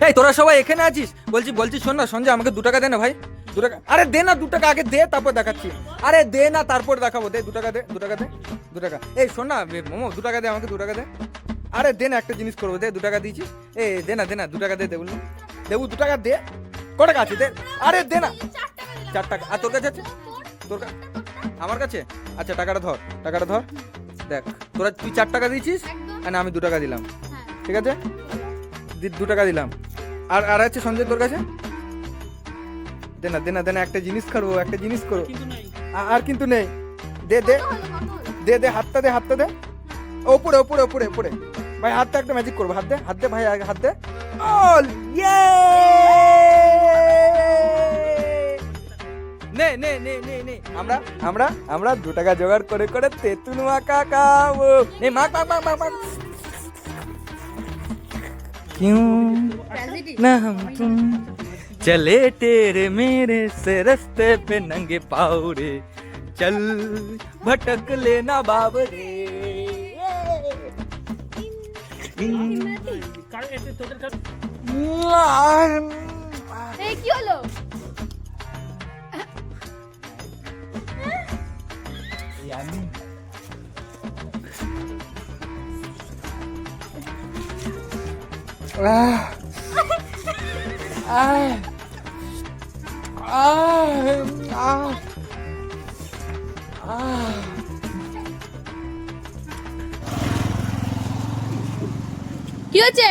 এই তোরা সবাই এখানে আছিস? বলছি বলছি শোন না সঞ্জয়, আমাকে 2 টাকা দে না ভাই, 2 টাকা। আরে দে না 2 টাকা, আগে দে তারপর দেখাচ্ছি। আরে দে না তারপর দেখাবো, দে 2 টাকা দে, 2 টাকা দে, 2 টাকা। এই শোন না মোমো, 2 টাকা দে আমাকে, 2 টাকা দে। আরে দে না, একটা জিনিস করবো, দে 2 টাকা দিয়েছিস। এই দে না 2 টাকা দে, দেবুল দেবু 2 টাকা দে। ক টাকা আছে দে। আরে দে না 4 টাকা। আর তোর কাছে আছে? তোর কাছে? আমার কাছে? আচ্ছা টাকাটা ধর, টাকাটা ধর। দেখ তোরা, তুই 4 টাকা দিয়েছিস আর আমি 2 টাকা দিলাম, ঠিক আছে? 2 টাকা দিলাম। আর আর আছে সঞ্জয় তোর কাছে? দে না দে না দে না, একটা জিনিস করবো, একটা জিনিস করবো। আর কিন্তু নেই। দে দে দে দে, হাতটা দে, হাতটা দে। ওপরে ওপরে ওপরে ওপরে ভাই, হাতটা একটা ম্যাজিক করবো, হাত দে, হাত দে ভাই, আগে হাত দে। অল ইয়ে, নে নে নে নে নে, আমরা আমরা আমরা 2 টাকা জোগাড় করে করে তেঁতুল মাখা খাবো। নে মাখ মাখ মাখ মাখ মাখ। क्यों ना हम तुम चले तेरे मेरे से रास्ते पे नंगे पाँव रे, चल भटक लेना बाबरे। এই কি হলো? কি হচ্ছে?